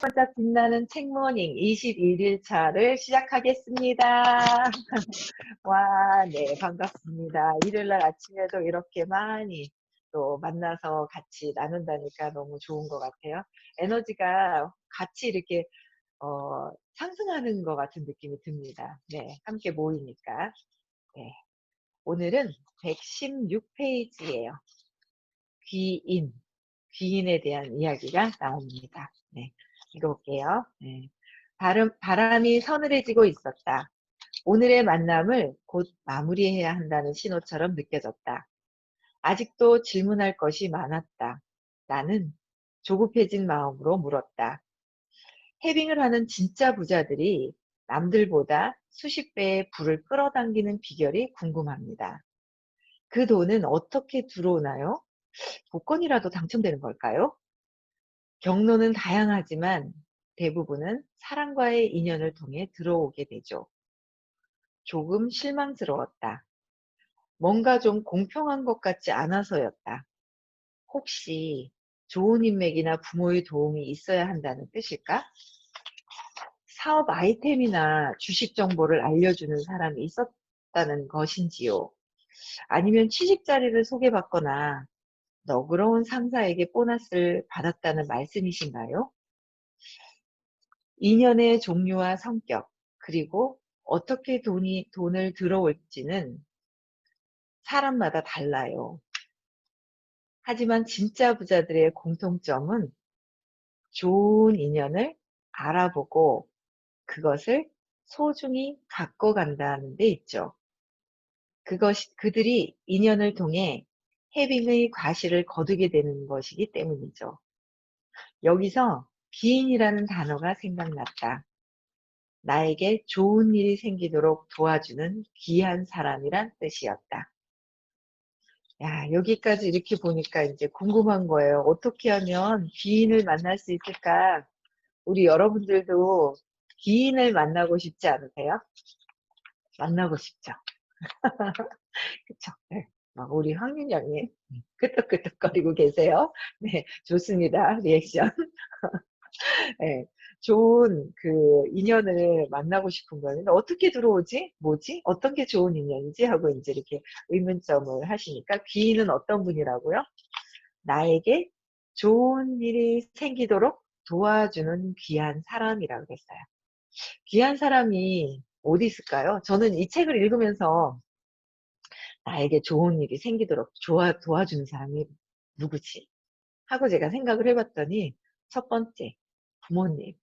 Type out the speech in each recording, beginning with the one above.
반짝 빛나는 책모닝 21일 차를 시작하겠습니다. 와, 네, 반갑습니다. 일요일날 아침에도 이렇게 많이 또 만나서 같이 나눈다니까 너무 좋은 것 같아요. 에너지가 같이 이렇게 상승하는 것 같은 느낌이 듭니다. 네, 함께 모이니까. 네, 오늘은 116페이지예요. 귀인, 귀인에 대한 이야기가 나옵니다. 네, 읽어볼게요. 네. 바람이 서늘해지고 있었다. 오늘의 만남을 곧 마무리해야 한다는 신호처럼 느껴졌다. 아직도 질문할 것이 많았다. 나는 조급해진 마음으로 물었다. 해빙을 하는 진짜 부자들이 남들보다 수십 배의 부를 끌어당기는 비결이 궁금합니다. 그 돈은 어떻게 들어오나요? 복권이라도 당첨되는 걸까요? 경로는 다양하지만 대부분은 사랑과의 인연을 통해 들어오게 되죠. 조금 실망스러웠다. 뭔가 좀 공평한 것 같지 않아서였다. 혹시 좋은 인맥이나 부모의 도움이 있어야 한다는 뜻일까? 사업 아이템이나 주식 정보를 알려주는 사람이 있었다는 것인지요? 아니면 취직 자리를 소개받거나 너그러운 상사에게 보너스를 받았다는 말씀이신가요? 인연의 종류와 성격, 그리고 어떻게 돈을 들어올지는 사람마다 달라요. 하지만 진짜 부자들의 공통점은 좋은 인연을 알아보고 그것을 소중히 갖고 간다는 데 있죠. 그들이 인연을 통해 해빙의 과실을 거두게 되는 것이기 때문이죠. 여기서 귀인이라는 단어가 생각났다. 나에게 좋은 일이 생기도록 도와주는 귀한 사람이란 뜻이었다. 야, 여기까지 이렇게 보니까 이제 궁금한 거예요. 어떻게 하면 귀인을 만날 수 있을까? 우리 여러분들도 귀인을 만나고 싶지 않으세요? 만나고 싶죠? 그쵸? 네. 우리 황윤영님, 끄덕끄덕거리고 계세요. 네, 좋습니다. 리액션. 네, 좋은 그 인연을 만나고 싶은 거는 어떻게 들어오지? 뭐지? 어떤 게 좋은 인연이지? 하고 이제 이렇게 의문점을 하시니까 귀인은 어떤 분이라고요? 나에게 좋은 일이 생기도록 도와주는 귀한 사람이라고 그랬어요. 귀한 사람이 어디 있을까요? 저는 이 책을 읽으면서 나에게 좋은 일이 생기도록 도와주는 사람이 누구지? 하고 제가 생각을 해봤더니 첫 번째, 부모님.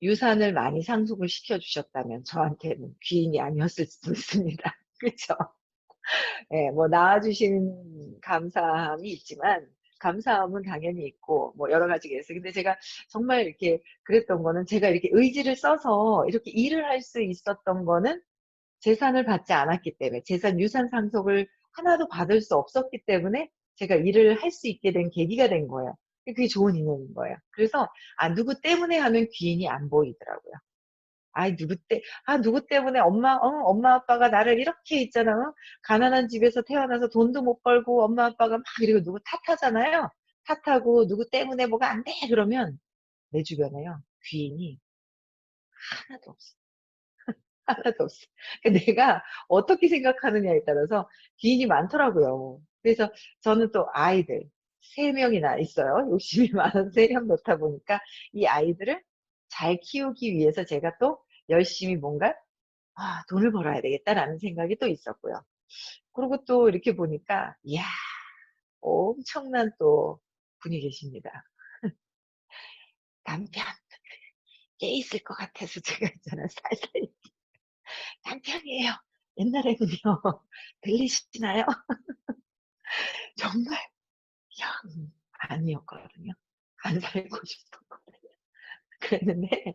유산을 많이 상속을 시켜주셨다면 저한테는 귀인이 아니었을 수도 있습니다. 그렇죠? 예, 뭐 낳아주신 감사함이 있지만 감사함은 당연히 있고 뭐 여러 가지가 있어요. 근데 제가 정말 이렇게 그랬던 거는 제가 이렇게 의지를 써서 이렇게 일을 할 수 있었던 거는 재산을 받지 않았기 때문에 유산 상속을 하나도 받을 수 없었기 때문에 제가 일을 할 수 있게 된 계기가 된 거예요. 그게 좋은 인연인 거예요. 그래서 누구 때문에 하면 귀인이 안 보이더라고요. 누구 때문에 엄마 아빠가 나를 이렇게 있잖아. 가난한 집에서 태어나서 돈도 못 벌고 엄마 아빠가 막 이러고 누구 탓하잖아요. 탓하고 누구 때문에 뭐가 안 돼. 그러면 내 주변에요. 귀인이 하나도 없어. 하나도 없어. 내가 어떻게 생각하느냐에 따라서 귀인이 많더라고요. 그래서 저는 또 아이들 3명이나 있어요. 욕심이 많아서 3명 놓다 보니까 이 아이들을 잘 키우기 위해서 제가 또 열심히 뭔가 돈을 벌어야 되겠다라는 생각이 또 있었고요. 그리고 또 이렇게 보니까 이야, 엄청난 또 분이 계십니다. 남편 깨 있을 것 같아서 제가 있잖아요. 살살 남편이에요. 옛날에는요. 들리시나요? 정말 영 아니었거든요. 안 살고 싶었거든요. 그랬는데 안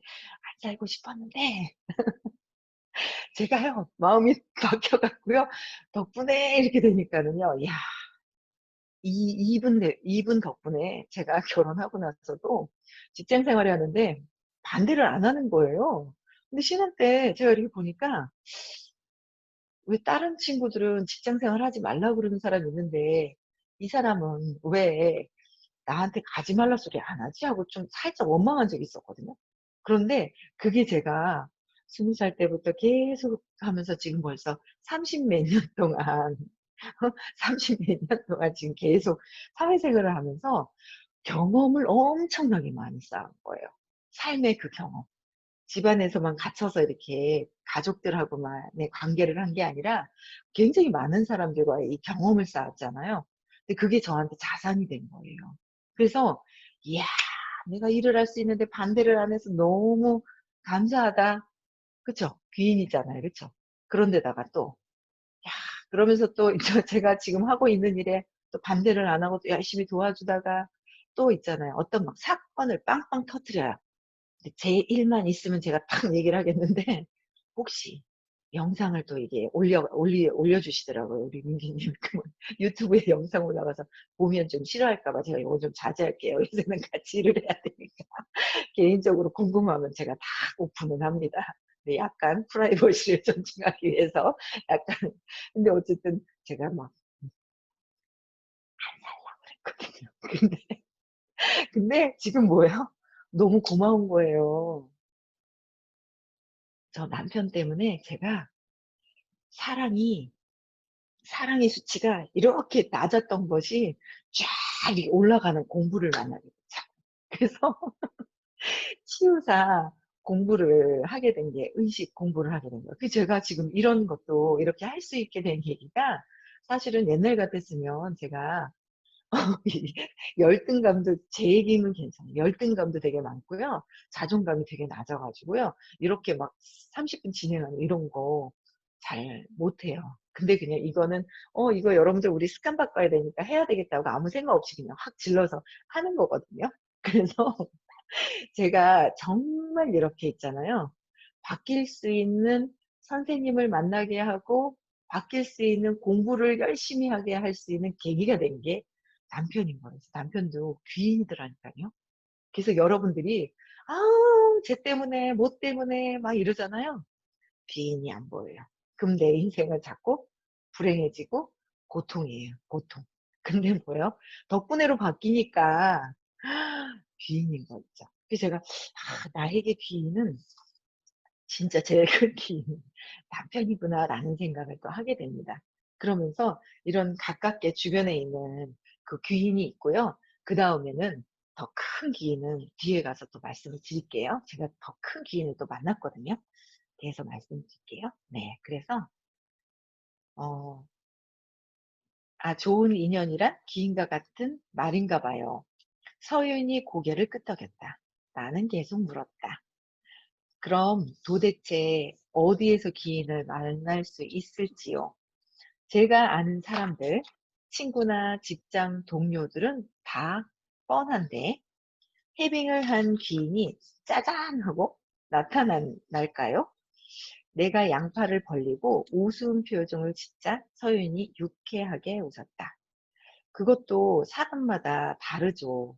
살고 싶었는데 제가요 마음이 바뀌어 갖고요. 덕분에 이렇게 되니까는요. 야, 이분 덕분에 제가 결혼하고 나서도 직장 생활을 하는데 반대를 안 하는 거예요. 근데 신혼 때 제가 이렇게 보니까 왜 다른 친구들은 직장 생활 하지 말라고 그러는 사람이 있는데 이 사람은 왜 나한테 가지 말라 소리 안 하지?' 하고 좀 살짝 원망한 적이 있었거든요. 그런데 그게 제가 20살 때부터 계속 하면서 지금 벌써 30몇 년 동안 30몇 년 동안 지금 계속 사회생활을 하면서 경험을 엄청나게 많이 쌓은 거예요. 삶의 그 경험. 집안에서만 갇혀서 이렇게 가족들하고만의 관계를 한 게 아니라 굉장히 많은 사람들과의 이 경험을 쌓았잖아요. 근데 그게 저한테 자산이 된 거예요. 그래서 '이야, 내가 일을 할 수 있는데 반대를 안 해서 너무 감사하다.' 그쵸? 귀인이잖아요. 그쵸? 그런데다가 또 야, 그러면서 또 제가 지금 하고 있는 일에 또 반대를 안 하고 또 열심히 도와주다가 또 있잖아요. 어떤 막 사건을 빵빵 터뜨려요. 근데 제 일만 있으면 제가 딱 얘기를 하겠는데 혹시 영상을 또 이게 올려주시더라고요, 우리 민기님. 그 유튜브에 영상 올라가서 보면 좀 싫어할까 봐 제가 요거 좀 자제할게요. 요새는 같이 일을 해야 되니까. 개인적으로 궁금하면 제가 다 오픈은 합니다. 근데 약간 프라이버시를 존중하기 위해서 약간, 근데 어쨌든 제가 막 안 살려고 그랬거든요. 근데 지금 뭐예요? 너무 고마운 거예요. 저 남편 때문에 제가 사랑이 사랑의 수치가 이렇게 낮았던 것이 쫙 이렇게 올라가는 공부를 만나게 됐죠. 그래서 치유사 공부를 하게 된 게 의식 공부를 하게 된 거예요. 그 제가 지금 이런 것도 이렇게 할 수 있게 된 계기가 사실은 옛날 같았으면 제가 이 열등감도, 제 얘기는 괜찮아요. 열등감도 되게 많고요. 자존감이 되게 낮아 가지고요. 이렇게 막 30분 진행하는 이런 거 잘 못해요. 근데 그냥 이거는 '이거 여러분들 우리 습관 바꿔야 되니까 해야 되겠다.'고 아무 생각 없이 그냥 확 질러서 하는 거거든요. 그래서 제가 정말 이렇게 있잖아요. 바뀔 수 있는 선생님을 만나게 하고 바뀔 수 있는 공부를 열심히 하게 할 수 있는 계기가 된 게 남편인 거예요. 남편도 귀인이더라니깐요. 그래서 여러분들이 "아우 쟤 때문에 뭐 때문에." 막 이러잖아요. 귀인이 안 보여요. 그럼 내 인생은 자꾸 불행해지고 고통이에요, 고통. 근데 뭐예요? 덕분에로 바뀌니까 귀인인 거 있죠. 그래서 제가 '아, 나에게 귀인은 진짜 제일 큰 귀인은 남편이구나.'라는 생각을 또 하게 됩니다. 그러면서 이런 가깝게 주변에 있는 그 귀인이 있고요. 그다음에는 더 큰 귀인은 뒤에 가서 또 말씀을 드릴게요. 제가 더 큰 귀인을 또 만났거든요. 뒤에서 말씀드릴게요. 네. 그래서 어 좋은 인연이란 귀인과 같은 말인가 봐요. 서윤이 고개를 끄덕였다. 나는 계속 물었다. 그럼 도대체 어디에서 귀인을 만날 수 있을지요? 제가 아는 사람들, 친구나 직장 동료들은 다 뻔한데 해빙을 한 귀인이 짜잔 하고 나타날까요? 내가 양팔을 벌리고 웃음 표정을 짓자 서윤이 유쾌하게 웃었다. 그것도 사람마다 다르죠.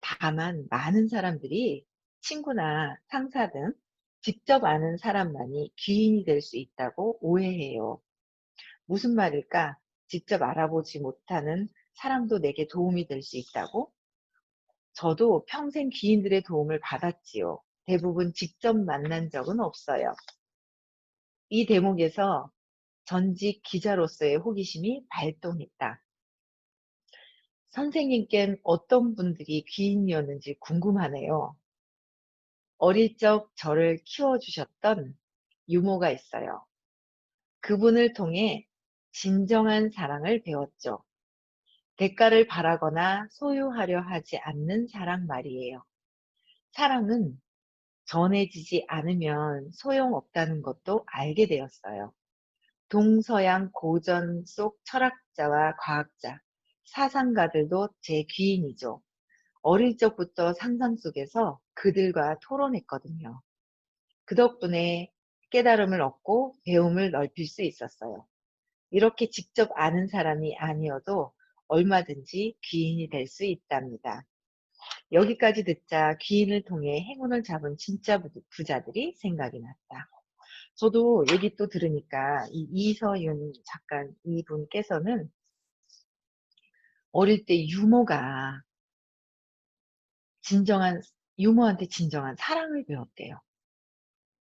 다만 많은 사람들이 친구나 상사 등 직접 아는 사람만이 귀인이 될 수 있다고 오해해요. 무슨 말일까? 직접 알아보지 못하는 사람도 내게 도움이 될 수 있다고? 저도 평생 귀인들의 도움을 받았지요. 대부분 직접 만난 적은 없어요. 이 대목에서 전직 기자로서의 호기심이 발동했다. 선생님껜 어떤 분들이 귀인이었는지 궁금하네요. 어릴 적 저를 키워주셨던 유모가 있어요. 그분을 통해 진정한 사랑을 배웠죠. 대가를 바라거나 소유하려 하지 않는 사랑 말이에요. 사랑은 전해지지 않으면 소용없다는 것도 알게 되었어요. 동서양 고전 속 철학자와 과학자, 사상가들도 제 귀인이죠. 어릴 적부터 상상 속에서 그들과 토론했거든요. 그 덕분에 깨달음을 얻고 배움을 넓힐 수 있었어요. 이렇게 직접 아는 사람이 아니어도 얼마든지 귀인이 될 수 있답니다. 여기까지 듣자 귀인을 통해 행운을 잡은 진짜 부자들이 생각이 났다. 저도 얘기 또 들으니까 이 이서윤 작가 이분께서는 어릴 때 유모가 진정한 유머한테 진정한 사랑을 배웠대요.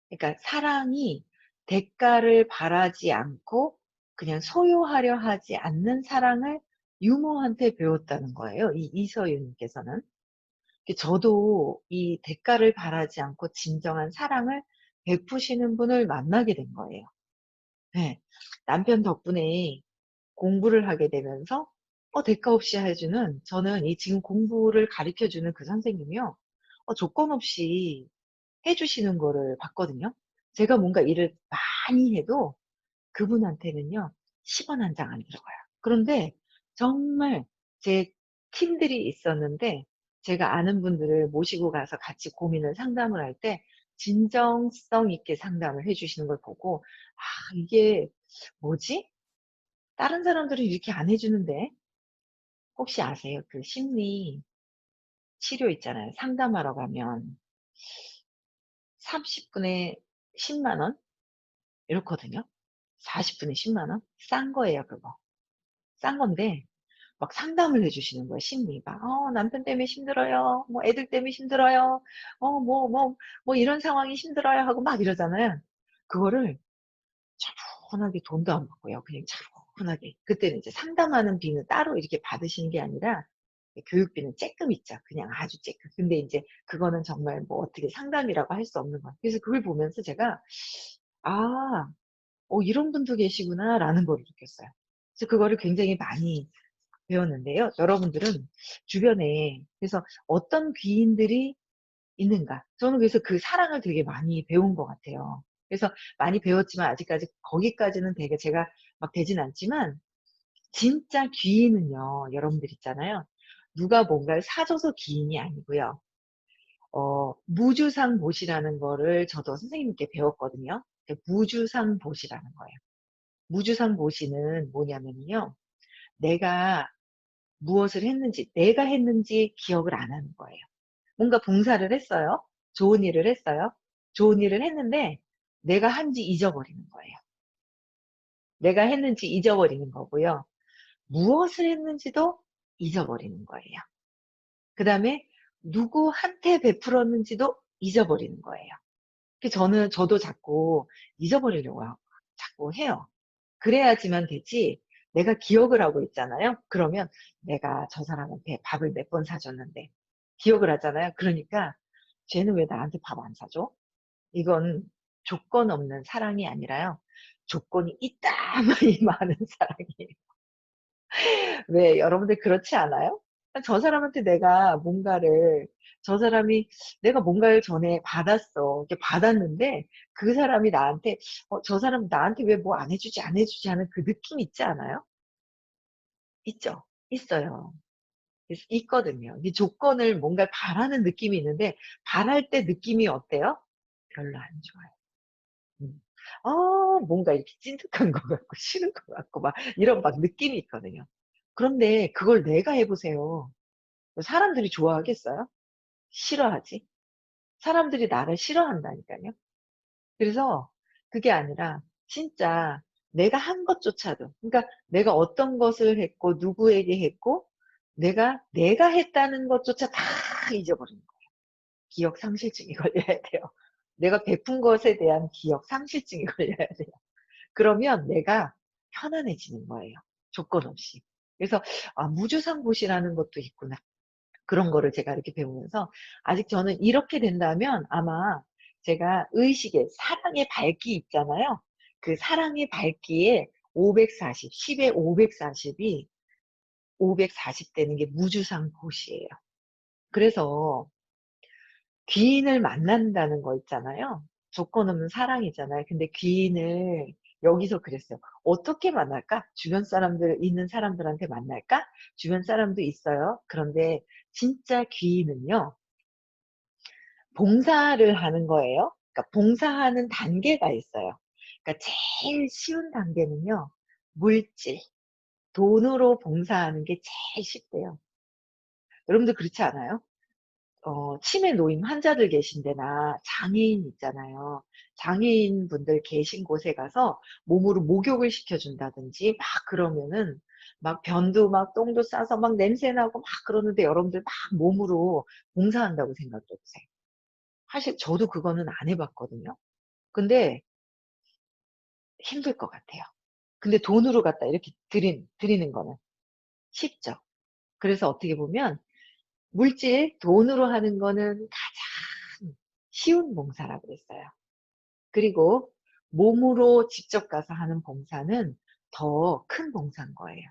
그러니까 사랑이 대가를 바라지 않고 그냥 소유하려 하지 않는 사랑을 유머한테 배웠다는 거예요, 이 이서유 님께서는. 저도 이 대가를 바라지 않고 진정한 사랑을 베푸시는 분을 만나게 된 거예요. 예. 남편 덕분에 공부를 하게 되면서 대가 없이 해 주는, 저는 이 지금 공부를 가르쳐 주는 그 선생님이요, 조건 없이 해 주시는 거를 봤거든요. 제가 뭔가 일을 많이 해도 그분한테는요 10원 한 장 안 들어가요. 그런데 정말 제 팀들이 있었는데 제가 아는 분들을 모시고 가서 같이 고민을 상담을 할 때 진정성 있게 상담을 해 주시는 걸 보고 '아 이게 뭐지? 다른 사람들은 이렇게 안 해 주는데.' 혹시 아세요? 그 심리 치료 있잖아요. 상담하러 가면 30 분에 10만 원 이렇거든요. 40 분에 10만 원? 싼 거예요 그거. 싼 건데 막 상담을 해 주시는 거예요, 심리. 막 남편 때문에 힘들어요. 뭐 애들 때문에 힘들어요. 뭐 이런 상황이 힘들어요." 하고 막 이러잖아요. 그거를 차분하게, 돈도 안 받고요. 그냥 차분하게. 그때는 이제 상담하는 비는 따로 이렇게 받으시는 게 아니라 교육비는 쬐끔 있죠. 그냥 아주 쬐끔. 근데 인제 그거는 정말 뭐 어떻게 상담이라고 할 수 없는 거예요. 그래서 그걸 보면서 제가 '아 이런 분도 계시구나.'라는 걸 느꼈어요. 그래서 그거를 굉장히 많이 배웠는데요. 여러분들은 주변에 그래서 어떤 귀인들이 있는가? 저는 그래서 그 사랑을 되게 많이 배운 것 같아요. 그래서 많이 배웠지만 아직까지 거기까지는 되게 제가 막 되진 않지만, 진짜 귀인은요, 여러분들 있잖아요. 누가 뭔가를 사줘서 귀인이 아니고요. 무주상보시라는 거를 저도 선생님께 배웠거든요. 무주상보시라는 거예요. 무주상보시는 뭐냐면요, 내가 무엇을 했는지, 내가 했는지 기억을 안 하는 거예요. 뭔가 봉사를 했어요. 좋은 일을 했어요. 좋은 일을 했는데 내가 한지 잊어버리는 거예요. 내가 했는지 잊어버리는 거고요. 무엇을 했는지도 잊어버리는 거예요. 그다음에 누구한테 베풀었는지도 잊어버리는 거예요. 저도 자꾸 잊어버리려고 자꾸 해요. 그래야지만 되지, 내가 기억을 하고 있잖아요. 그러면 내가 저 사람한테 밥을 몇 번 사줬는데 기억을 하잖아요. 그러니까 '쟤는 왜 나한테 밥 안 사줘?' 이건 조건 없는 사랑이 아니라요, 조건이 이따마리 많은 사랑이에요. 왜 여러분들 그렇지 않아요? 저 사람한테 내가 뭔가를, 저 사람이 내가 뭔가를 전에 받았어. 이렇게 받았는데 그 사람이 나한테 '저 사람 나한테 왜 뭐 안 해 주지, 안 해 주지.' 하는 그 느낌 있지 않아요? 있죠. 있어요. 있거든요. 이 조건을 뭔가 바라는 느낌이 있는데 바랄 때 느낌이 어때요? 별로 안 좋아요. 음. 뭔가 이렇게 찐득한 것 같고 싫은 것 같고 막 이런 막 느낌이 있거든요. 그런데 그걸 내가 해 보세요. 사람들이 좋아하겠어요? 싫어하지. 사람들이 나를 싫어한다니깐요. 그래서 그게 아니라 진짜 내가 한 것조차도, 그러니까 내가 어떤 것을 했고 누구에게 했고 내가 했다는 것조차 다 잊어버리는 거예요. 기억 상실증이 걸려야 돼요. 내가 베푼 것에 대한 기억 상실증이 걸려야 돼요. 그러면 내가 편안해지는 거예요, 조건 없이. 그래서 '아 무주상보시라는 것도 있구나.' 그런 거를 제가 이렇게 배우면서 아직 저는 이렇게 된다면 아마 제가 의식의 사랑의 밝기 있잖아요. 그 사랑의 밝기에 540, 10에 540이 540 되는 게 무주상보시예요. 그래서 귀인을 만난다는 거 있잖아요. 조건 없는 사랑이잖아요. 근데 귀인을 여기서 그랬어요. '어떻게 만날까? 주변 사람들 있는 사람들한테 만날까?' 주변 사람도 있어요. 그런데 진짜 귀인은요, 봉사를 하는 거예요. 그러니까 봉사하는 단계가 있어요. 그러니까 제일 쉬운 단계는요, 물질, 돈으로 봉사하는 게 제일 쉽대요. 여러분들 그렇지 않아요? 치매 노인 환자들 계신 데나 장애인 있잖아요. 장애인분들 계신 곳에 가서 몸으로 목욕을 시켜 준다든지 막 그러면은 막 변도 막 똥도 싸서 막 냄새 나고 막 그러는데 여러분들 막 몸으로 봉사한다고 생각해 보세요. 사실 저도 그거는 안 해 봤거든요. 근데 힘들 것 같아요. 근데 돈으로 갖다 이렇게 드리는 거는 쉽죠. 그래서 어떻게 보면 물질, 돈으로 하는 거는 가장 쉬운 봉사라고 그랬어요. 그리고 몸으로 직접 가서 하는 봉사는 더 큰 봉사인 거예요.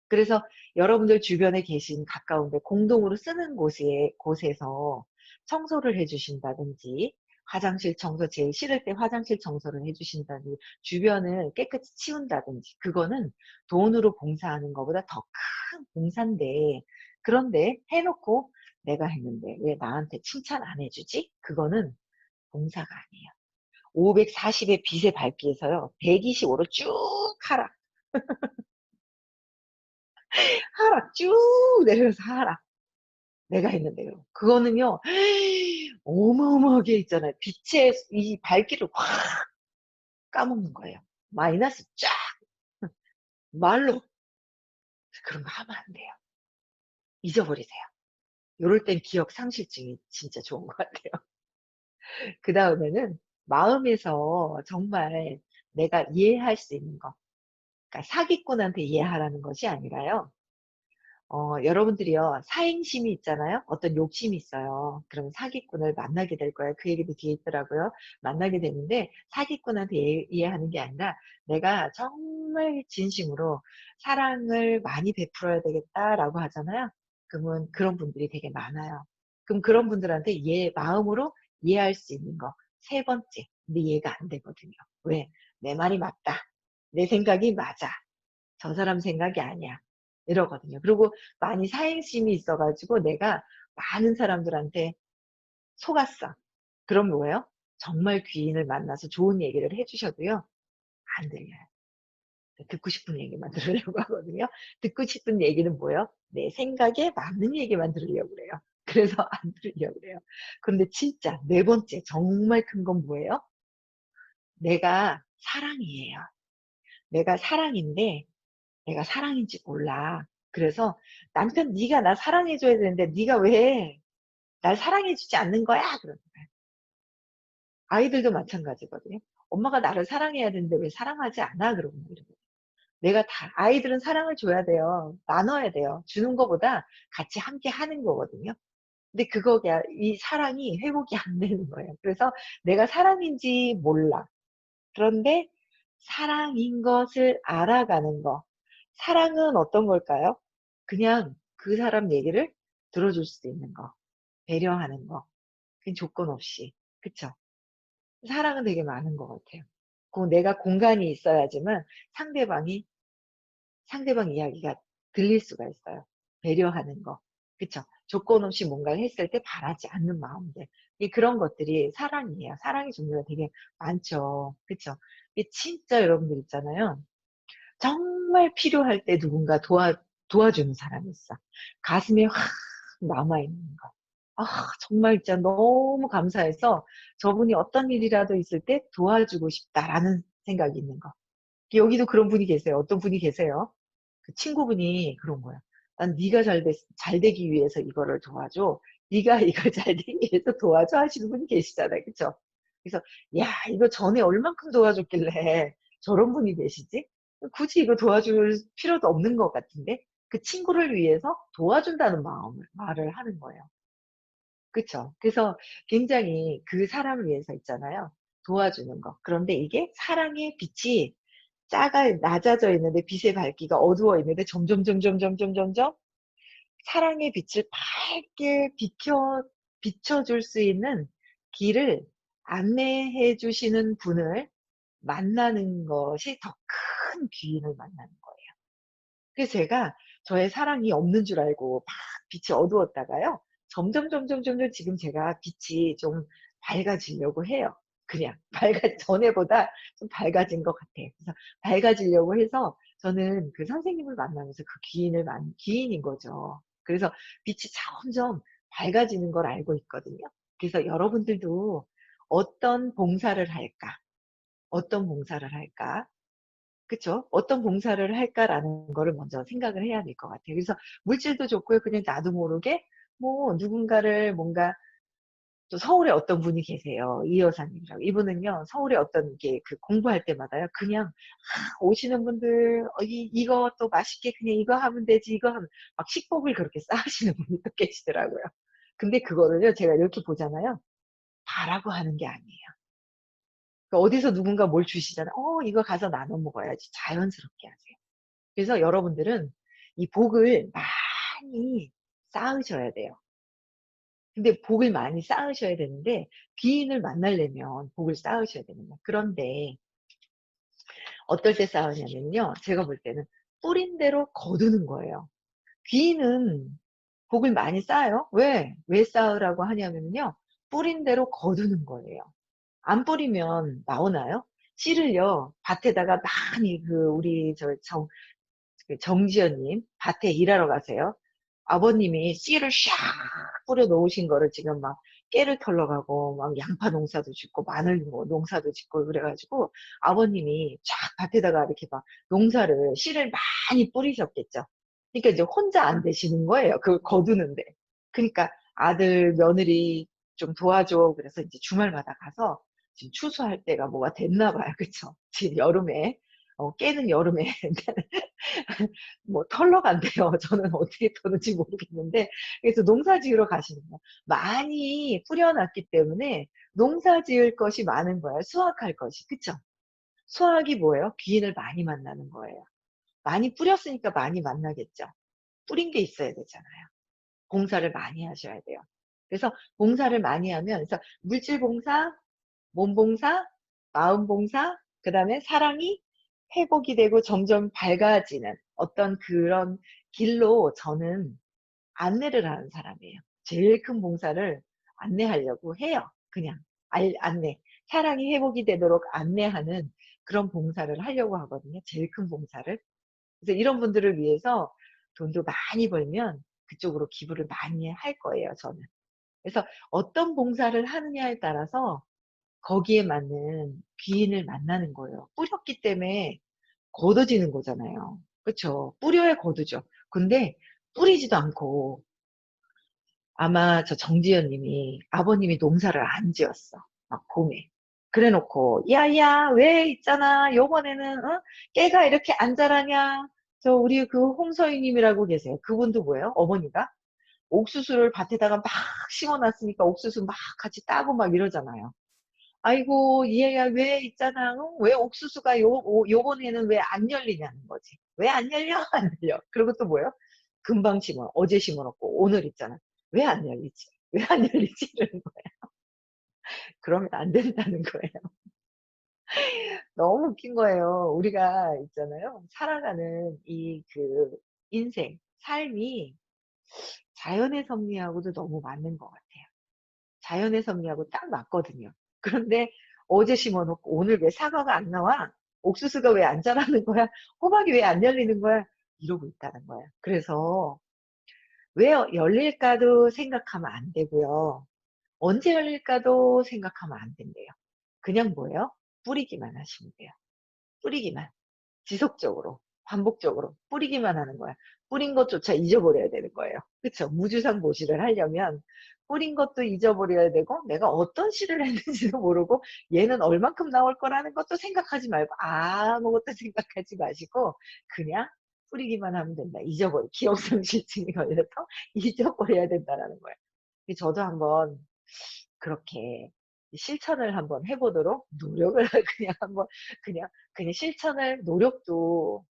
그래서 여러분들 주변에 계신 가까운데 공동으로 쓰는 곳에서 청소를 해 주신다든지, 화장실 청소 제일 싫을 때 화장실 청소를 해 주신다든지, 주변을 깨끗이 치운다든지, 그거는 돈으로 봉사하는 것보다 더 큰 봉사인데, 그런데 해 놓고 '내가 했는데 왜 나한테 칭찬 안 해 주지?' 그거는 봉사가 아니에요. 540의 빛의 밝기에서요, 125로 쭉 하락, 하락, 쭉 내려서 하락. 내가 했는데요. 그거는요, 어마어마하게 있잖아요. 빛의 이 밝기를 확 까먹는 거예요. 마이너스 쫙. 말로. 그런 거 하면 안 돼요. 잊어버리세요. 요럴 땐 기억 상실증이 진짜 좋은 것 같아요. 그 다음에는 마음에서 정말 내가 이해할 수 있는 거. 그러니까 사기꾼한테 이해하라는 것이 아니라요. 여러분들이요, 사행심이 있잖아요. 어떤 욕심이 있어요. 그러면 사기꾼을 만나게 될 거예요. 그 얘기도 뒤에 있더라고요. 만나게 되는데 사기꾼한테 이해하는 게 아니라 내가 정말 진심으로 사랑을 많이 베풀어야 되겠다라고 하잖아요. 그러면 그런 분들이 되게 많아요. 그럼 그런 분들한테 마음으로 이해할 수 있는 거. 세 번째. 근데 이해가 안 되거든요. 왜? 내 말이 맞다. 내 생각이 맞아. 저 사람 생각이 아니야. 이러거든요. 그리고 많이 사행심이 있어 가지고 내가 많은 사람들한테 속았어. 그럼 뭐예요? 정말 귀인을 만나서 좋은 얘기를 해 주셔도요, 안 들려요. 듣고 싶은 얘기만 들으려고 하거든요. 듣고 싶은 얘기는 뭐예요? 내 생각에 맞는 얘기만 들으려고 그래요. 그래서 안 들으려고 그래요. 그런데 진짜 네 번째 정말 큰 건 뭐예요? 내가 사랑이에요. 내가 사랑인데 내가 사랑인지 몰라. 그래서 "남편 네가 나 사랑해 줘야 되는데 네가 왜 날 사랑해 주지 않는 거야?" 그러는 거예요. 아이들도 마찬가지거든요. "엄마가 나를 사랑해야 되는데 왜 사랑하지 않아?" 그러는 거예요. 내가 다 아이들은 사랑을 줘야 돼요. 나눠야 돼요. 주는 거보다 같이 함께 하는 거거든요. 근데 그거가 이 사랑이 회복이 안 되는 거예요. 그래서 내가 사랑인지 몰라. 그런데 사랑인 것을 알아가는 거. 사랑은 어떤 걸까요? 그냥 그 사람 얘기를 들어줄 수 있는 거. 배려하는 거. 그냥 조건 없이. 그쵸? 사랑은 되게 많은 것 같아요. 내가 공간이 있어야지만 상대방이 상대방 이야기가 들릴 수가 있어요. 배려하는 거. 그쵸? 조건 없이 뭔가를 했을 때 바라지 않는 마음들. 그런 것들이 사랑이에요. 사랑의 종류가 되게 많죠. 그쵸? 진짜 여러분들 있잖아요. 정말 필요할 때 누군가 도와주는 사람이 있어. 가슴에 확 남아있는 거. 정말 진짜 너무 감사해서 저분이 어떤 일이라도 있을 때 도와주고 싶다라는 생각이 있는 거. 여기도 그런 분이 계세요. 어떤 분이 계세요. 그 친구분이 그런 거야. "난 네가 잘 되기 위해서 이거를 도와줘. 네가 이걸 잘 되기 위해서 도와줘." 하시는 분이 계시잖아요. 그쵸? 그래서 '야 이거 전에 얼만큼 도와줬길래 저런 분이 계시지? 굳이 이거 도와줄 필요도 없는 것 같은데?' 그 친구를 위해서 도와준다는 말을 하는 거예요. 그쵸? 그래서 굉장히 그 사람을 위해서 있잖아요. 도와주는 거. 그런데 이게 사랑의 빛이 낮아져 있는데, 빛의 밝기가 어두워 있는데 점점점점점점점점 사랑의 빛을 밝게 비춰줄 수 있는 길을 안내해 주시는 분을 만나는 것이 더 큰 귀인을 만나는 거예요. 그래서 제가 저의 사랑이 없는 줄 알고 막 빛이 어두웠다가요, 점점점점점점 지금 제가 빛이 좀 밝아지려고 해요. 그냥 전에보다 좀 밝아진 것 같아요. 그래서 밝아지려고 해서 저는 그 선생님을 만나면서 그 귀인인 거죠. 그래서 빛이 점점 밝아지는 걸 알고 있거든요. 그래서 여러분들도 어떤 봉사를 할까? 어떤 봉사를 할까? 그쵸? '어떤 봉사를 할까.'라는 거를 먼저 생각을 해야 될 것 같아요. 그래서 물질도 좋고요. 그냥 나도 모르게 뭐 누군가를 뭔가 또 서울에 어떤 분이 계세요. 이 여사님이라고. 이분은요, 서울에 어떤 게 그 공부할 때마다요, 그냥 오시는 분들 이거 또 맛있게 그냥 이거 하면 되지 이거 하면 막 식복을 그렇게 쌓으시는 분이 또 계시더라고요. 근데 그거를요, 제가 이렇게 보잖아요. 바라고 하는 게 아니에요. 그 어디서 누군가 뭘 주시잖아요. 이거 가서 나눠 먹어야지." 자연스럽게 하세요. 그래서 여러분들은 이 복을 많이 쌓으셔야 돼요. 근데 복을 많이 쌓으셔야 되는데 귀인을 만나려면 복을 쌓으셔야 됩니다. 그런데 어떨 때 쌓으냐면요. 제가 볼 때는 뿌린 대로 거두는 거예요. 귀인은 복을 많이 쌓아요. 왜? 왜 쌓으라고 하냐면요. 뿌린 대로 거두는 거예요. 안 뿌리면 나오나요? 씨를요, 밭에다가 많이 우리 그 정지연님 밭에 일하러 가세요. 아버님이 씨를 샥 뿌려 놓으신 거를 지금 막 깨를 털러 가고 막 양파 농사도 짓고 마늘 뭐 농사도 짓고 그래 가지고 아버님이 쫙 밭에다가 이렇게 막 농사를 씨를 많이 뿌리셨겠죠. 그러니까 이제 혼자 안 되시는 거예요, 그걸 거두는데. 그러니까 "아들, 며느리 좀 도와줘." 그래서 이제 주말마다 가서 지금 추수할 때가 뭐가 됐나 봐요. 그쵸? 지금 여름에 깨는 여름에 뭐 털러 간대요. 저는 어떻게 터는지 모르겠는데 그래서 농사 지으러 가시는 거예요. 많이 뿌려 놨기 때문에 농사 지을 것이 많은 거예요, 수확할 것이. 그쵸? 수확이 뭐예요? 귀인을 많이 만나는 거예요. 많이 뿌렸으니까 많이 만나겠죠. 뿌린 게 있어야 되잖아요. 봉사를 많이 하셔야 돼요. 그래서 봉사를 많이 하면, 그래서 물질 봉사, 몸 봉사, 마음 봉사, 그다음에 사랑이 회복이 되고 점점 밝아지는 어떤 그런 길로 저는 안내를 하는 사람이에요. 제일 큰 봉사를 안내하려고 해요. 그냥 안내. 사랑이 회복이 되도록 안내하는 그런 봉사를 하려고 하거든요, 제일 큰 봉사를. 그래서 이런 분들을 위해서 돈도 많이 벌면 그쪽으로 기부를 많이 할 거예요, 저는. 그래서 어떤 봉사를 하느냐에 따라서 거기에 맞는 귀인을 만나는 거예요. 뿌렸기 때문에 걷어지는 거잖아요. 그쵸? 뿌려야 거두죠. 근데 뿌리지도 않고, 아마 저 정지현 님이 아버님이 농사를 안 지었어. 막 봄에. 그래 놓고 "야야 왜 있잖아. 요번에는 깨가 이렇게 안 자라냐." 저 우리 그 홍서희 님이라고 계세요. 그분도 뭐예요? 어머니가 옥수수를 밭에다가 막 심어 놨으니까 옥수수 막 같이 따고 막 이러잖아요. "아이고 얘야 왜 있잖아. 왜 옥수수가 요번에는 왜 안 열리냐."는 거지. "왜 안 열려?" 안 열려. 그리고 또 뭐예요? 금방 심어. 어제 심어 놓고 오늘 있잖아. "왜 안 열리지? 왜 안 열리지?" 이러는 거예요. 그러면 안 된다는 거예요. 너무 웃긴 거예요. 우리가 있잖아요. 살아가는 인생, 삶이 자연의 섭리하고도 너무 맞는 것 같아요. 자연의 섭리하고 딱 맞거든요. 그런데 어제 심어 놓고 오늘 왜 사과가 안 나와? 옥수수가 왜 안 자라는 거야? 호박이 왜 안 열리는 거야? 이러고 있다는 거예요. 그래서 왜 열릴까도 생각하면 안 되고요. 언제 열릴까도 생각하면 안 된대요. 그냥 뭐예요? 뿌리기만 하시면 돼요. 뿌리기만. 지속적으로, 반복적으로 뿌리기만 하는 거야. 뿌린 것조차 잊어버려야 되는 거예요. 그쵸? 무주상보시를 하려면 뿌린 것도 잊어버려야 되고 내가 어떤 씨를 했는지도 모르고 얘는 얼만큼 나올 거라는 것도 생각하지 말고 아무것도 생각하지 마시고 그냥 뿌리기만 하면 된다. 기억상실증이 걸려서 잊어버려야 된다라는 거예요. 저도 한번 그렇게 실천을 한번 해 보도록 노력을 그냥 한번 그냥 실천을, 노력도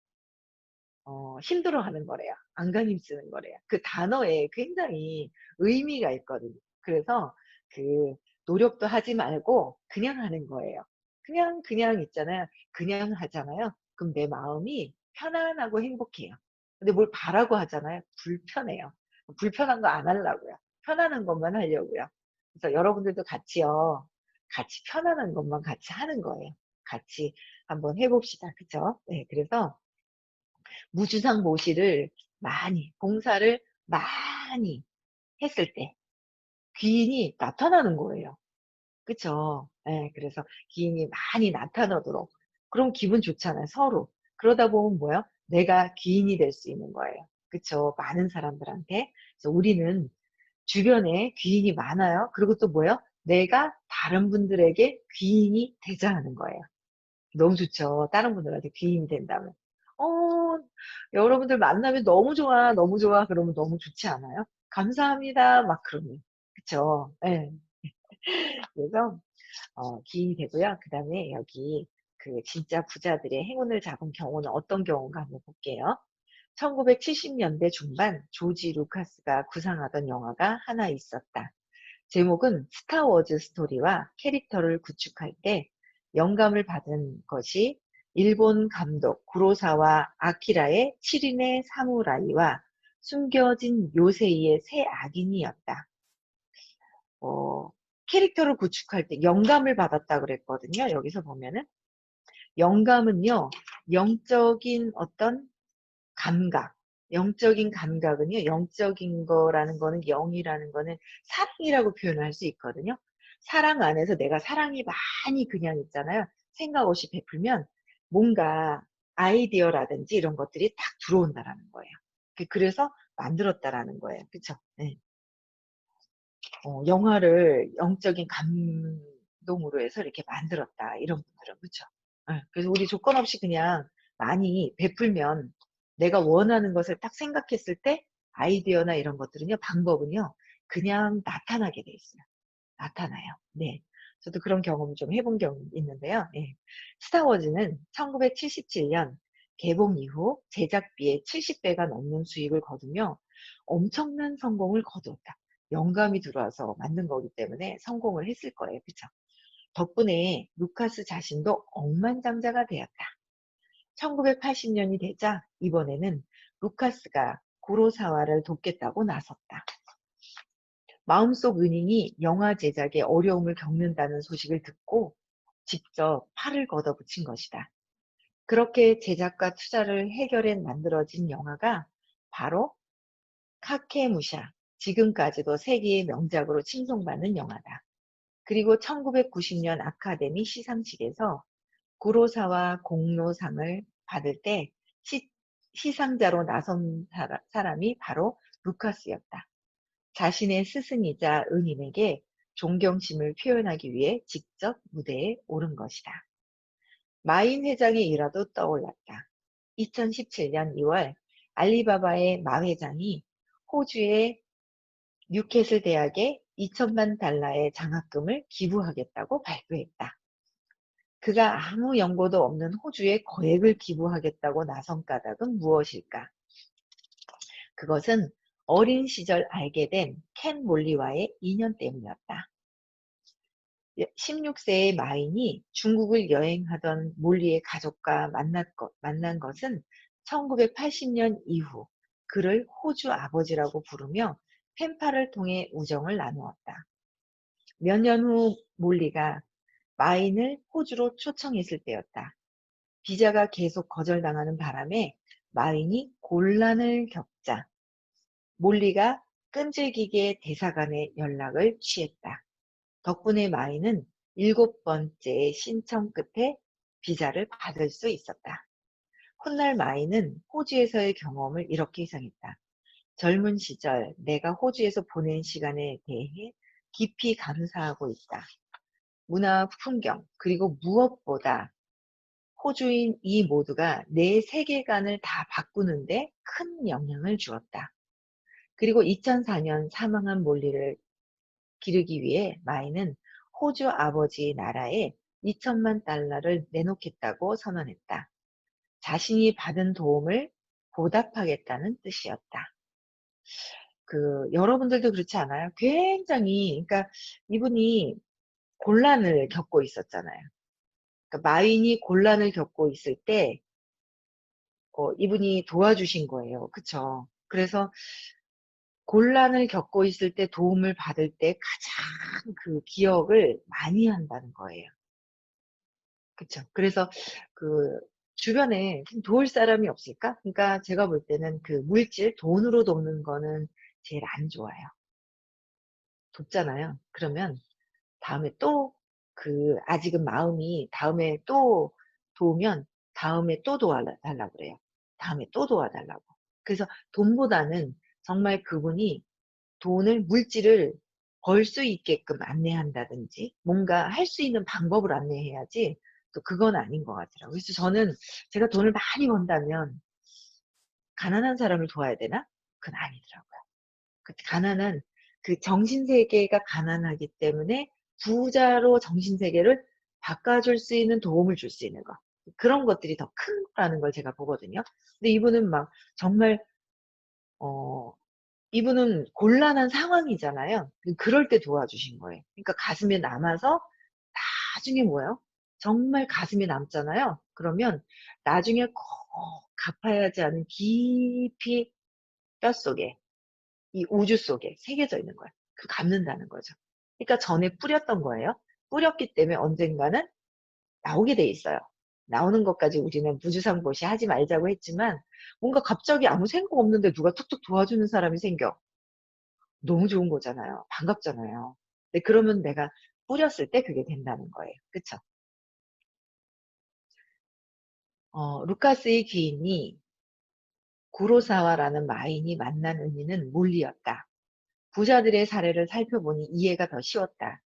힘들어하는 거래요. 안간힘 쓰는 거래요. 그 단어에 굉장히 의미가 있거든요. 그래서 그 노력도 하지 말고 그냥 하는 거예요. 그냥 있잖아요. 그냥 하잖아요. 그럼 내 마음이 편안하고 행복해요. 근데 뭘 바라고 하잖아요. 불편해요. 불편한 거 안 하려고요. 편안한 것만 하려고요. 그래서 여러분들도 같이요. 같이 편안한 것만 같이 하는 거예요. 같이 한번 해 봅시다. 그죠? 네. 그래서 무주상모시를 많이, 봉사를 많이 했을 때 귀인이 나타나는 거예요. 그쵸? 예. 그래서 귀인이 많이 나타나도록, 그럼 기분 좋잖아요, 서로. 그러다 보면 뭐예요? 내가 귀인이 될 수 있는 거예요. 그쵸? 많은 사람들한테. 그래서 우리는 주변에 귀인이 많아요. 그리고 또 뭐예요? 내가 다른 분들에게 귀인이 되자 하는 거예요. 너무 좋죠. 다른 분들한테 귀인이 된다면. 어, 여러분들 만나면 너무 좋아, 너무 좋아. 그러면 너무 좋지 않아요? 감사합니다. 막 그러면. 그쵸? 예. 그래서, 귀인이 되고요. 그 다음에 여기 그 진짜 부자들의 행운을 잡은 경우는 어떤 경우인가 한번 볼게요. 1970년대 중반 조지 루카스가 구상하던 영화가 하나 있었다. 제목은 스타워즈 스토리와 캐릭터를 구축할 때 영감을 받은 것이 일본 감독 구로사와 아키라의 7인의 사무라이와 숨겨진 요세이의 새 악인이었다. 어, 캐릭터를 구축할 때 영감을 받았다 그랬거든요. 여기서 보면은 영감은요, 영적인 어떤 감각, 영적인 감각은요, 영적인 거라는 거는, 영이라는 거는 사랑이라고 표현할 수 있거든요. 사랑 안에서 내가 사랑이 많이 그냥 있잖아요. 생각 없이 베풀면 뭔가 아이디어라든지 이런 것들이 딱 들어온다라는 거예요. 그래서 만들었다라는 거예요. 그쵸? 네. 영화를 영적인 감동으로 해서 이렇게 만들었다. 이런 분들은, 그쵸? 예, 그래서 우리 조건 없이 그냥 많이 베풀면 내가 원하는 것을 딱 생각했을 때 아이디어나 이런 것들은요, 방법은요, 그냥 나타나게 돼 있어요. 나타나요. 네. 저도 그런 경험을 좀 해본 경험이 있는데요. 예. 스타워즈는 1977년 개봉 이후 제작비의 70배가 넘는 수익을 거두며 엄청난 성공을 거두었다. 영감이 들어와서 만든 거기 때문에 성공을 했을 거예요. 그쵸? 덕분에 루카스 자신도 억만장자가 되었다. 1980년이 되자 이번에는 루카스가 구로사와를 돕겠다고 나섰다. 마음속 은인이 영화 제작에 어려움을 겪는다는 소식을 듣고 직접 팔을 걷어붙인 것이다. 그렇게 제작과 투자를 해결해 만들어진 영화가 바로 카케무샤, 지금까지도 세계의 명작으로 칭송받는 영화다. 그리고 1990년 아카데미 시상식에서 구로사와 공로상을 받을 때 시상자로 나선 사람이 바로 루카스였다. 자신의 스승이자 은인에게 존경심을 표현하기 위해 직접 무대에 오른 것이다. 마인 회장의 일화도 떠올랐다. 2017년 2월 알리바바의 마 회장이 호주의 뉴캐슬 대학에 2천만 달러의 장학금을 기부하겠다고 발표했다. 그가 아무 연고도 없는 호주에 거액을 기부하겠다고 나선 까닭은 무엇일까? 그것은 어린 시절 알게 된 켄 몰리와의 인연 때문이었다. 16세의 마인이 중국을 여행하던 몰리의 가족과 만난 것은 1980년 이후 그를 호주 아버지라고 부르며 펜팔을 통해 우정을 나누었다. 몇 년 후 몰리가 마인을 호주로 초청했을 때였다. 비자가 계속 거절당하는 바람에 마인이 곤란을 겪자 몰리가 끈질기게 대사관에 연락을 취했다. 덕분에 마인은 7번째 신청 끝에 비자를 받을 수 있었다. 훗날 마인은 호주에서의 경험을 이렇게 해석했다. 젊은 시절 내가 호주에서 보낸 시간에 대해 깊이 감사하고 있다. 문화 풍경 그리고 무엇보다 호주인 이 모두가 내 세계관을 다 바꾸는데 큰 영향을 주었다. 그리고 2004년 사망한 몰리를 기르기 위해 마이는 호주 아버지 나라에 2천만 달러를 내놓겠다고 선언했다. 자신이 받은 도움을 보답하겠다는 뜻이었다. 여러분들도 그렇지 않아요? 굉장히, 그러니까 이분이 곤란을 겪고 있었잖아요. 그러니까 마인이 곤란을 겪고 있을 때, 이분이 도와주신 거예요. 그쵸? 그래서 곤란을 겪고 있을 때 도움을 받을 때 가장 그 기억을 많이 한다는 거예요. 그쵸. 그래서 그 주변에 좀 도울 사람이 없을까? 그러니까 제가 볼 때는 그 물질, 돈으로 돕는 거는 제일 안 좋아요. 돕잖아요. 그러면 다음에 또 아직은 마음이 다음에 또 도우면 다음에 또 도와달라고 그래요. 다음에 또 도와달라고. 그래서 돈보다는 정말 그분이 물질을 벌 수 있게끔 안내한다든지 뭔가 할 수 있는 방법을 안내해야지 또 그건 아닌 것 같더라고요. 그래서 저는 제가 돈을 많이 번다면 가난한 사람을 도와야 되나? 그건 아니더라고요. 가난한 그 정신세계가 가난하기 때문에 부자로 정신세계를 바꿔줄 수 있는 도움을 줄 수 있는 것. 그런 것들이 더 큰 거라는 걸 제가 보거든요. 근데 이분은 막 정말 어 이분은 곤란한 상황이잖아요. 그럴 때 도와주신 거예요. 그러니까 가슴에 남아서 나중에 뭐예요? 정말 가슴에 남잖아요. 그러면 나중에 꼭 갚아야 하지 않은 깊이 뼛속에 이 우주 속에 새겨져 있는 거예요. 갚는다는 거죠. 그러니까 전에 뿌렸던 거예요. 뿌렸기 때문에 언젠가는 나오게 돼 있어요. 나오는 것까지 우리는 무주상보시 하지 말자고 했지만 뭔가 갑자기 아무 생각 없는데 누가 툭툭 도와주는 사람이 생겨. 너무 좋은 거잖아요. 반갑잖아요. 근데 그러면 내가 뿌렸을 때 그게 된다는 거예요. 그쵸? 루카스의 귀인이 구로사와라는 마인이 만난 의미는 몰리였다. 부자들의 사례를 살펴보니 이해가 더 쉬웠다.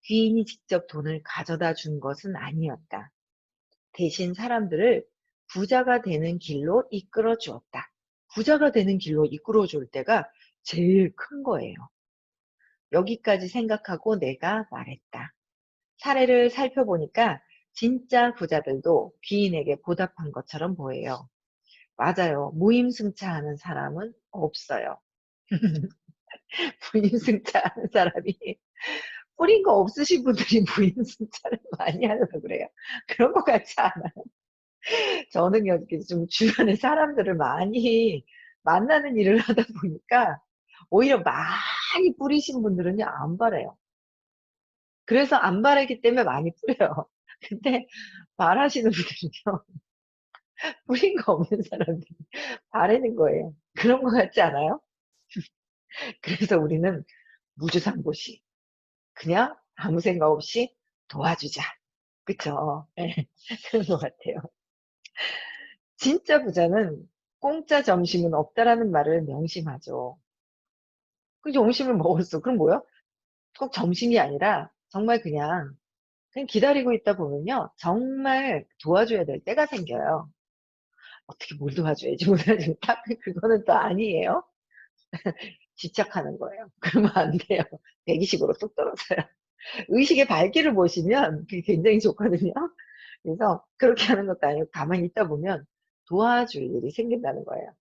귀인이 직접 돈을 가져다 준 것은 아니었다. 대신 사람들을 부자가 되는 길로 이끌어 주었다. 부자가 되는 길로 이끌어 줄 때가 제일 큰 거예요. 여기까지 생각하고 내가 말했다. 사례를 살펴보니까 진짜 부자들도 귀인에게 보답한 것처럼 보여요. 맞아요. 무임승차하는 사람은 없어요. 무임승차하는 사람이 뿌린 거 없으신 분들이 무임승차를 많이 하려고 그래요. 그런 것 같지 않아요? 저는 이렇게 좀 주변에 사람들을 많이 만나는 일을 하다 보니까 오히려 많이 뿌리신 분들은요, 안 바래요. 그래서 안 바라기 때문에 많이 뿌려요. 근데 말하시는 분들은요, 뿌린 거 없는 사람들이 바라는 거예요. 그런 것 같지 않아요? 그래서 우리는 무주상보시. 그냥 아무 생각 없이 도와주자. 그쵸? 예. 그런 것 같아요. 진짜 부자는 공짜 점심은 없다라는 말을 명심하죠. 그 점심을 먹었어. 그럼 뭐야? 꼭 점심이 아니라 정말 그냥 기다리고 있다 보면요. 정말 도와줘야 될 때가 생겨요. 어떻게 뭘 도와줘야지 못하지 딱 그거는 또 아니에요. 집착하는 거예요. 그러면 안 돼요. 배기식으로 뚝 떨어져요. 의식의 발길을 보시면 그게 굉장히 좋거든요. 그래서 그렇게 하는 것도 아니고 가만히 있다 보면 도와줄 일이 생긴다는 거예요.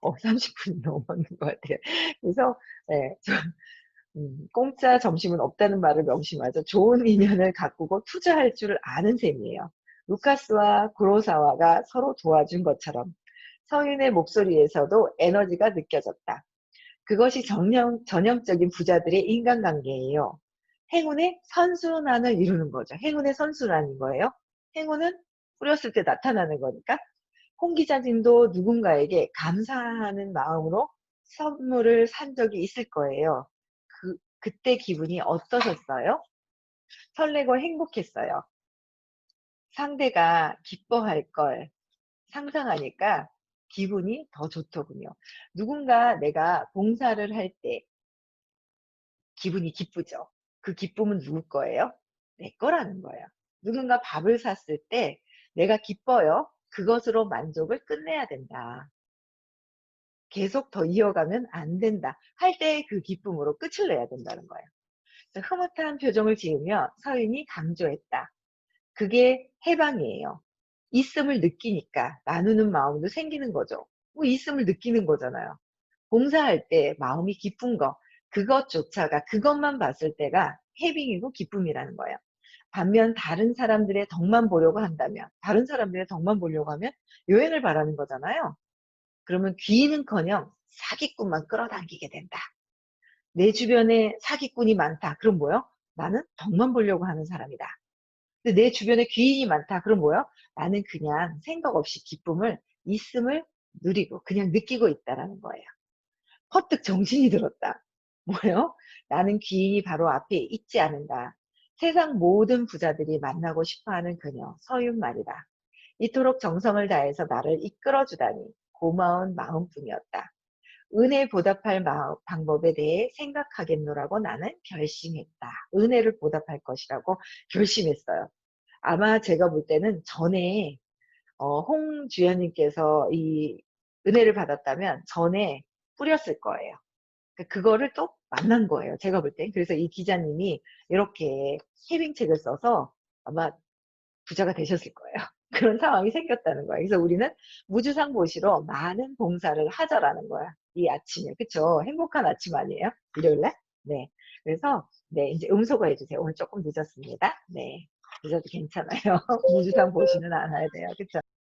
30분이 넘었는 것 같아요. 그래서 네, 공짜 점심은 없다는 말을 명심하죠. 좋은 인연을 가꾸고 투자할 줄을 아는 셈이에요. 루카스와 구로사와가 서로 도와준 것처럼 서인의 목소리에서도 에너지가 느껴졌다. 그것이 전형적인 부자들의 인간관계예요. 행운의 선순환을 이루는 거죠. 행운의 선순환인 거예요. 행운은 뿌렸을 때 나타나는 거니까. 홍 기자님도 누군가에게 감사하는 마음으로 선물을 산 적이 있을 거예요. 그때 기분이 어떠셨어요? 설레고 행복했어요. 상대가 기뻐할 걸 상상하니까 기분이 더 좋더군요. 누군가 내가 봉사를 할 때 기분이 기쁘죠. 그 기쁨은 누구 거예요? 내 거라는 거예요. 누군가 밥을 샀을 때 내가 기뻐요. 그것으로 만족을 끝내야 된다. 계속 더 이어가면 안 된다. 할 때 그 기쁨으로 끝을 내야 된다는 거예요. 흐뭇한 표정을 지으며 서인이 강조했다. 그게 해방이에요. 있음을 느끼니까 나누는 마음도 생기는 거죠. 뭐 있음을 느끼는 거잖아요. 봉사할 때 마음이 기쁜 거, 그것조차가 그것만 봤을 때가 해빙이고 기쁨이라는 거예요. 반면 다른 사람들의 덕만 보려고 한다면, 다른 사람들의 덕만 보려고 하면 요행을 바라는 거잖아요. 그러면 귀는커녕 사기꾼만 끌어당기게 된다. 내 주변에 사기꾼이 많다. 그럼 뭐요? 나는 덕만 보려고 하는 사람이다. 근데 내 주변에 귀인이 많다. 그럼 뭐요? 나는 그냥 생각 없이 기쁨을, 있음을 누리고 그냥 느끼고 있다라는 거예요. 퍼뜩 정신이 들었다. 뭐요? 나는 귀인이 바로 앞에 있지 않은가. 세상 모든 부자들이 만나고 싶어하는 그녀, 서윤 말이다. 이토록 정성을 다해서 나를 이끌어 주다니 고마운 마음뿐이었다. 은혜에 보답할 방법에 대해 생각하겠노라고 나는 결심했다. 은혜를 보답할 것이라고 결심했어요. 아마 제가 볼 때는 전에 홍주연님께서 이 은혜를 받았다면 전에 뿌렸을 거예요. 그거를 또 만난 거예요. 제가 볼 땐. 그래서 이 기자님이 이렇게 해빙책을 써서 아마 부자가 되셨을 거예요. 그런 상황이 생겼다는 거예요. 그래서 우리는 무주상 보시러 많은 봉사를 하자라는 거야. 이 아침에. 그쵸? 행복한 아침 아니에요? 일요일날? 네. 그래서, 네, 이제 음소거 해주세요. 오늘 조금 늦었습니다. 네. 늦어도 괜찮아요. 무주상 보시는 않아야 돼요. 그쵸?